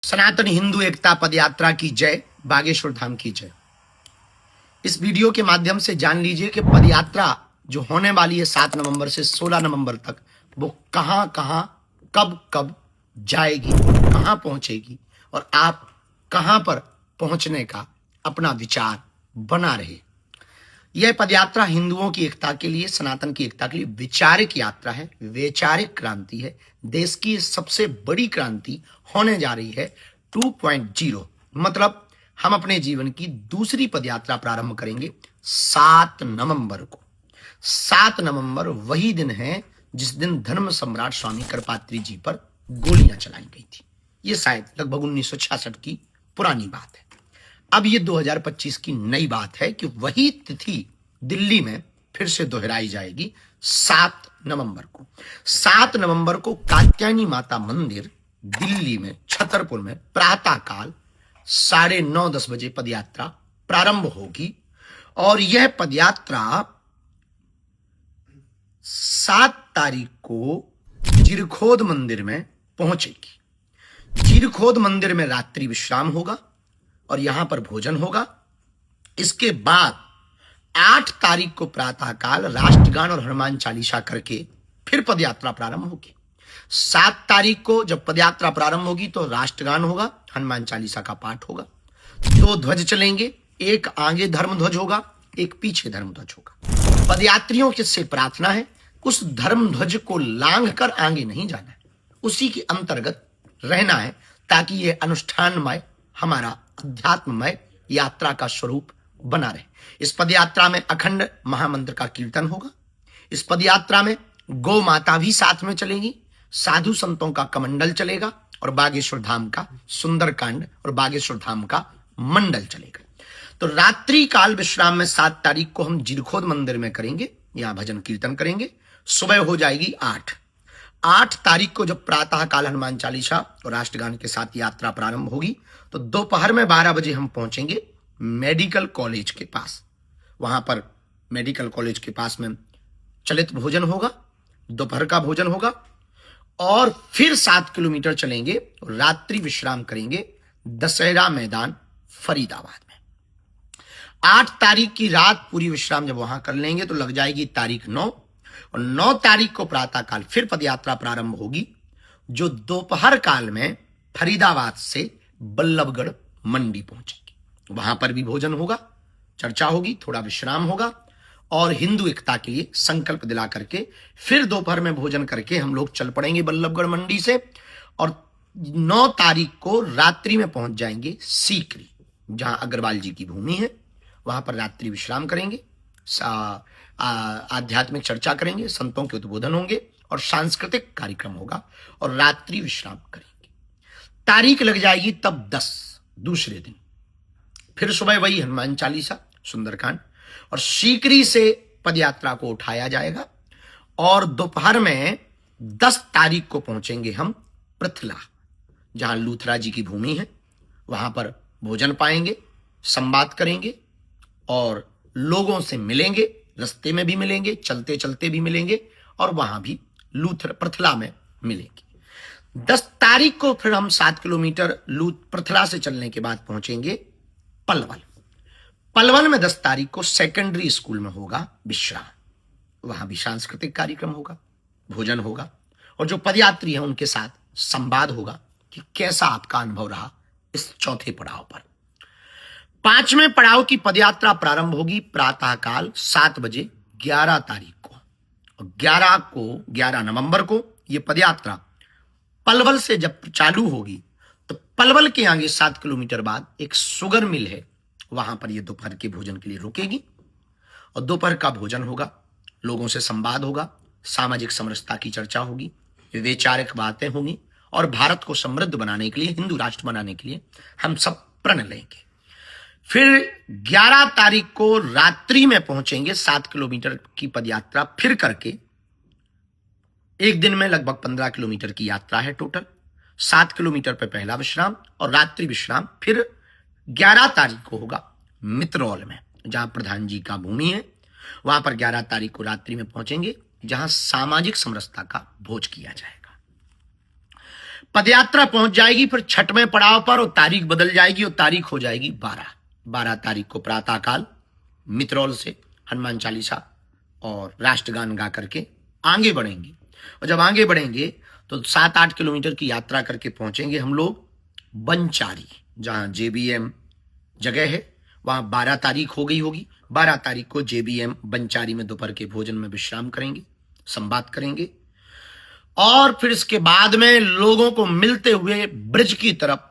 सनातन हिंदू एकता पदयात्रा की जय, बागेश्वर धाम की जय। इस वीडियो के माध्यम से जान लीजिए कि पदयात्रा जो होने वाली है 7 नवंबर से 16 नवंबर तक, वो कहां कहां कब कब जाएगी, कहां पहुंचेगी और आप कहां पर पहुंचने का अपना विचार बना रहे। यह पदयात्रा हिंदुओं की एकता के लिए, सनातन की एकता के लिए वैचारिक यात्रा है, वैचारिक क्रांति है। देश की सबसे बड़ी क्रांति होने जा रही है 2.0। मतलब हम अपने जीवन की दूसरी पदयात्रा प्रारंभ करेंगे 7 नवंबर को। 7 नवंबर वही दिन है जिस दिन धर्म सम्राट स्वामी करपात्री जी पर गोलियां चलाई गई थी। यह शायद लगभग 1966 की पुरानी बात है। अब ये 2025 की नई बात है कि वही तिथि दिल्ली में फिर से दोहराई जाएगी 7 नवंबर को। 7 नवंबर को कात्यायनी माता मंदिर दिल्ली में छतरपुर में प्रातः काल 9:30-10 बजे पदयात्रा प्रारंभ होगी और यह पदयात्रा 7 तारीख को जिरखोद मंदिर में पहुंचेगी। जिरखोद मंदिर में रात्रि विश्राम होगा और यहां पर भोजन होगा। इसके बाद 8 तारीख को प्रातःकाल राष्ट्रगान और हनुमान चालीसा करके फिर पदयात्रा प्रारंभ होगी। 7 तारीख को जब पदयात्रा प्रारंभ होगी तो राष्ट्रगान होगा, हनुमान चालीसा का पाठ होगा, 2 ध्वज चलेंगे, एक आगे धर्म ध्वज होगा, एक पीछे धर्म ध्वज होगा। पदयात्रियों से प्रार्थना है उस धर्म ध्वज को लांघ कर आगे नहीं जाना है, उसी के अंतर्गत रहना है ताकि यह अनुष्ठानमय, हमारा अध्यात्ममय यात्रा का स्वरूप बना रहे। इस पदयात्रा में अखंड महामंत्र का कीर्तन होगा। इस पदयात्रा में गौ माता भी साथ में चलेगी, साधु संतों का कमंडल चलेगा और बागेश्वर धाम का सुंदरकांड और बागेश्वर धाम का मंडल चलेगा। तो रात्रि काल विश्राम में 7 तारीख को हम जिरखोद मंदिर में करेंगे, यहां भजन कीर्तन करेंगे। सुबह हो जाएगी 8 तारीख को जब प्रातः काल हनुमान चालीसा और राष्ट्रगान के साथ यात्रा प्रारंभ होगी तो दोपहर में 12 बजे हम पहुंचेंगे मेडिकल कॉलेज के पास। वहां पर मेडिकल कॉलेज के पास में चलित भोजन होगा, दोपहर का भोजन होगा और फिर 7 किलोमीटर चलेंगे और रात्रि विश्राम करेंगे दशहरा मैदान फरीदाबाद में। 8 तारीख की रात पूरी विश्राम जब वहां कर लेंगे तो लग जाएगी तारीख 9 और 9 तारीख को प्रातःकाल फिर पदयात्रा प्रारंभ होगी जो दोपहर काल में फरीदाबाद से बल्लभगढ़ मंडी पहुंचेगी। वहां पर भी भोजन होगा, चर्चा होगी, थोड़ा विश्राम होगा और हिंदू एकता के लिए संकल्प दिला करके फिर दोपहर में भोजन करके हम लोग चल पड़ेंगे बल्लभगढ़ मंडी से और 9 तारीख को रात्रि में पहुंच जाएंगे सीकरी, जहां अग्रवाल जी की भूमि है। वहां पर रात्रि विश्राम करेंगे, आध्यात्मिक चर्चा करेंगे, संतों के उद्बोधन होंगे और सांस्कृतिक कार्यक्रम होगा और रात्रि विश्राम करेंगे। तारीख लग जाएगी तब 10 दूसरे दिन। फिर सुबह वही हनुमान चालीसा, सुंदरकांड और सीकरी से पदयात्रा को उठाया जाएगा और दोपहर में 10 तारीख को पहुंचेंगे हम पृथला, जहां लूथरा जी की भूमि है। वहां पर भोजन पाएंगे, संवाद करेंगे और लोगों से मिलेंगे, रास्ते में भी मिलेंगे, चलते चलते भी मिलेंगे और वहां भी पृथला में मिलेंगे। 10 तारीख को फिर हम 7 किलोमीटर पृथला से चलने के बाद पहुंचेंगे पलवल। पलवल में 10 तारीख को सेकेंडरी स्कूल में होगा विश्राम, वहां भी सांस्कृतिक कार्यक्रम होगा, भोजन होगा और जो पदयात्री हैं उनके साथ संवाद होगा कि कैसा आपका अनुभव रहा इस चौथे पड़ाव पर। 5वें पड़ाव की पदयात्रा प्रारंभ होगी प्रातःकाल 7 बजे 11 तारीख को और 11 नवंबर को यह पदयात्रा पलवल से जब चालू होगी तो पलवल के आगे 7 किलोमीटर बाद एक शुगर मिल है, वहां पर यह दोपहर के भोजन के लिए रुकेगी और दोपहर का भोजन होगा, लोगों से संवाद होगा, सामाजिक समरसता की चर्चा होगी, वैचारिक बातें होंगी और भारत को समृद्ध बनाने के लिए, हिंदू राष्ट्र बनाने के लिए हम सब प्रण लेंगे। फिर 11 तारीख को रात्रि में पहुंचेंगे 7 किलोमीटर की पदयात्रा फिर करके। एक दिन में लगभग 15 किलोमीटर की यात्रा है टोटल। 7 किलोमीटर पर पहला विश्राम और रात्रि विश्राम फिर 11 तारीख को होगा मित्रौल में, जहां प्रधान जी का भूमि है। वहां पर 11 तारीख को रात्रि में पहुंचेंगे, जहां सामाजिक समरसता का भोज किया जाएगा। पदयात्रा पहुंच जाएगी फिर छठवें पड़ाव पर और तारीख बदल जाएगी और तारीख हो जाएगी 12 तारीख को प्रातःकाल मित्रौल से हनुमान चालीसा और राष्ट्रगान गा करके आगे बढ़ेंगे। और जब आगे बढ़ेंगे तो 7-8 किलोमीटर की यात्रा करके पहुंचेंगे हम लोग बनचारी, जहां जेबीएम जगह है। वहां 12 तारीख हो गई होगी। 12 तारीख को जेबीएम बनचारी में दोपहर के भोजन में विश्राम करेंगे, संवाद करेंगे और फिर इसके बाद में लोगों को मिलते हुए ब्रिज की तरफ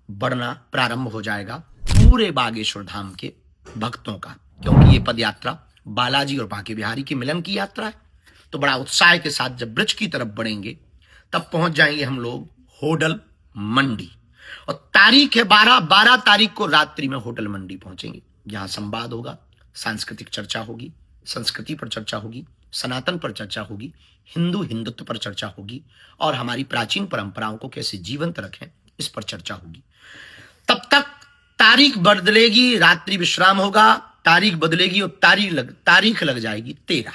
बढ़ना प्रारंभ हो जाएगा पूरे बागेश्वर धाम के भक्तों का, क्योंकि ये पद यात्रा बालाजी और बांके बिहारी के मिलन की यात्रा है। तो बड़ा उत्साह के साथ जब ब्रिज की तरफ बढ़ेंगे तब पहुंच जाएंगे हम लोग होटल मंडी। और तारीख है 12 तारीख को रात्रि में होटल मंडी पहुंचेंगे, जहां संवाद होगा, सांस्कृतिक चर्चा होगी, संस्कृति पर चर्चा होगी, सनातन पर चर्चा होगी, हिंदुत्व पर चर्चा होगी और हमारी प्राचीन परंपराओं को कैसे जीवंत रखें इस पर चर्चा होगी। तब तक तारीख बदलेगी, रात्रि विश्राम होगा, तारीख बदलेगी और तारीख लग जाएगी 13।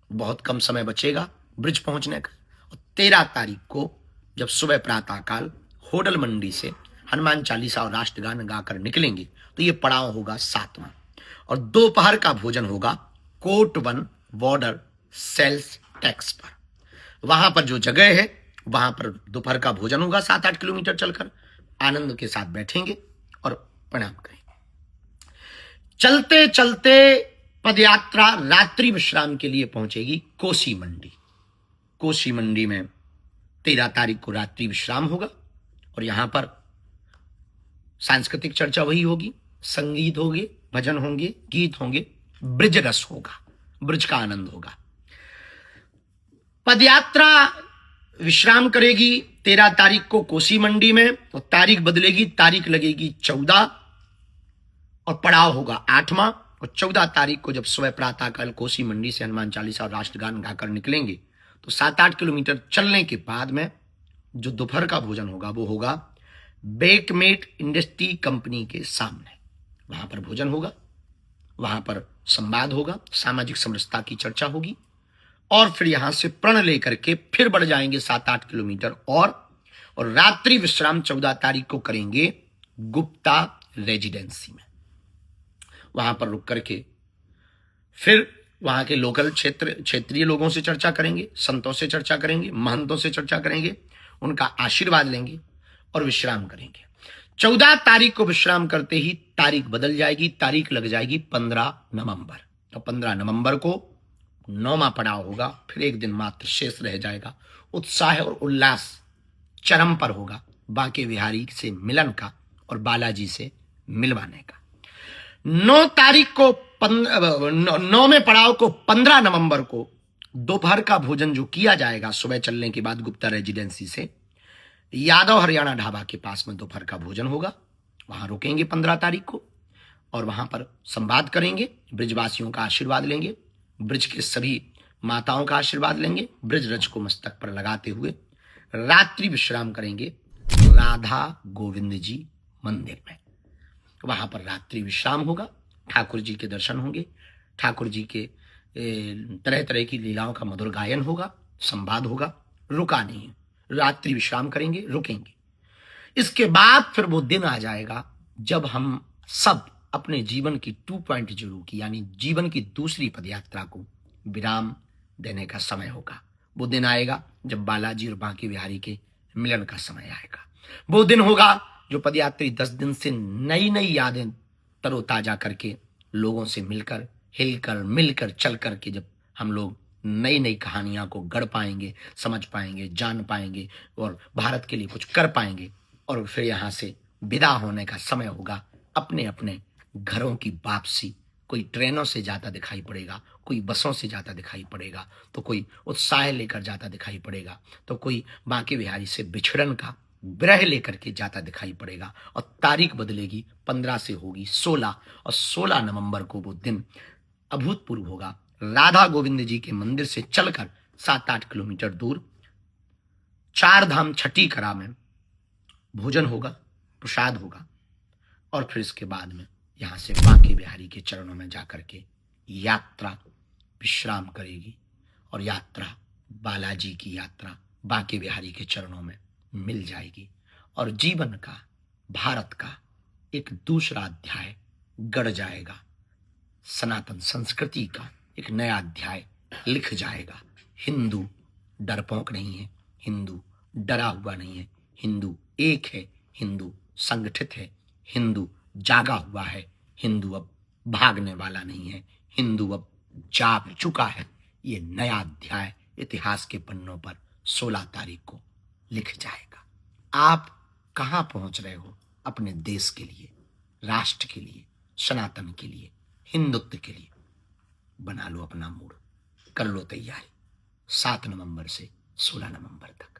बहुत कम समय बचेगा ब्रिज पहुंचने का। और 13 तारीख को जब सुबह प्रातःकाल होटल मंडी से हनुमान चालीसा और राष्ट्रगान गाकर निकलेंगे तो यह पड़ाव होगा 7वां। और दोपहर का भोजन होगा कोट 1 बॉर्डर सेल्स टैक्स पर। वहां पर जो जगह है वहां पर दोपहर का भोजन होगा। 7-8 किलोमीटर चलकर आनंद के साथ बैठेंगे और प्रणाम करेंगे। चलते चलते पदयात्रा रात्रि विश्राम के लिए पहुंचेगी कोसी मंडी। कोसी मंडी में 13 तारीख को रात्रि विश्राम होगा और यहां पर सांस्कृतिक चर्चा वही होगी, संगीत होंगे, भजन होंगे, गीत होंगे, ब्रिज रस होगा, ब्रिज का आनंद होगा। पदयात्रा विश्राम करेगी 13 तारीख को कोसी मंडी में और तारीख बदलेगी, तारीख लगेगी 14 और पड़ाव होगा 8वां। और 14 तारीख को जब सुबह प्रातःकाल कोसी मंडी से हनुमान चालीसा और राष्ट्रगान गाकर निकलेंगे तो 7-8 किलोमीटर चलने के बाद में जो दोपहर का भोजन होगा वो होगा बेकमेट इंडस्ट्री कंपनी के सामने। वहां पर भोजन होगा, वहां पर संवाद होगा, सामाजिक समरसता की चर्चा होगी और फिर यहां से प्रण लेकर के फिर बढ़ जाएंगे 7-8 किलोमीटर और रात्रि विश्राम 14 तारीख को करेंगे गुप्ता रेजिडेंसी में। वहां पर रुक करके फिर वहां के लोकल क्षेत्रीय लोगों से चर्चा करेंगे, संतों से चर्चा करेंगे, महंतों से चर्चा करेंगे, उनका आशीर्वाद लेंगे और विश्राम करेंगे। 14 तारीख को विश्राम करते ही तारीख बदल जाएगी, तारीख लग जाएगी 15 नवंबर। तो 15 नवंबर को 9वां पड़ाव होगा, फिर एक दिन मात्र शेष रह जाएगा। उत्साह और उल्लास चरम पर होगा बांके बिहारी से मिलन का और बालाजी से मिलवाने का। 9 तारीख को 9वें पड़ाव को 15 नवंबर को दोपहर का भोजन जो किया जाएगा सुबह चलने के बाद गुप्ता रेजिडेंसी से यादव हरियाणा ढाबा के पास में दोपहर का भोजन होगा। वहां रुकेंगे 15 तारीख को और वहां पर संवाद करेंगे, ब्रिजवासियों का आशीर्वाद लेंगे, ब्रिज के सभी माताओं का आशीर्वाद लेंगे, ब्रिज रज को मस्तक पर लगाते हुए रात्रि विश्राम करेंगे राधा गोविंद जी मंदिर में। वहां पर रात्रि विश्राम होगा, ठाकुर जी के दर्शन होंगे, ठाकुर जी के तरह तरह की लीलाओं का मधुर गायन होगा, संवाद होगा, रुका नहीं है, रात्रि विश्राम करेंगे, रुकेंगे। इसके बाद फिर वो दिन आ जाएगा जब हम सब अपने जीवन की 2.0 की यानी जीवन की दूसरी पदयात्रा को विराम देने का समय होगा। वो दिन आएगा जब बालाजी और बांके बिहारी के मिलन का समय आएगा। वो दिन होगा जो पदयात्री 10 दिन से नई नई यादें तरोताजा करके लोगों से मिलकर, हिलकर, मिलकर, चल करके जब हम लोग नई नई कहानियां को गढ़ पाएंगे, समझ पाएंगे, जान पाएंगे और भारत के लिए कुछ कर पाएंगे। और फिर यहां से विदा होने का समय होगा, अपने अपने घरों की वापसी। कोई ट्रेनों से जाता दिखाई पड़ेगा, कोई बसों से जाता दिखाई पड़ेगा, तो कोई उत्साह लेकर जाता दिखाई पड़ेगा, तो कोई बांके बिहारी से बिछड़न का विरह लेकर के जाता दिखाई पड़ेगा। और तारीख बदलेगी, 15 से होगी 16 और 16 नवंबर को वो दिन अभूतपूर्व होगा। राधा गोविंद जी के मंदिर से चलकर 7-8 किलोमीटर दूर 4 धाम छठी करा में भोजन होगा, प्रसाद होगा और फिर इसके बाद में यहां से बांके बिहारी के चरणों में जाकर के यात्रा विश्राम करेगी और यात्रा बालाजी की यात्रा बांके बिहारी के चरणों में मिल जाएगी और जीवन का, भारत का एक दूसरा अध्याय गढ़ जाएगा। सनातन संस्कृति का एक नया अध्याय लिख जाएगा। हिंदू डरपोक नहीं है, हिंदू डरा हुआ नहीं है, हिंदू एक है, हिंदू संगठित है, हिंदू जागा हुआ है, हिंदू अब भागने वाला नहीं है, हिंदू अब जाग चुका है। ये नया अध्याय इतिहास के पन्नों पर 16 तारीख को लिख जाएगा। आप कहां पहुंच रहे हो अपने देश के लिए, राष्ट्र के लिए, सनातन के लिए, हिंदुत्व के लिए? बना लो अपना मूड, कर लो तैयारी 7 नवंबर से 16 नवंबर तक।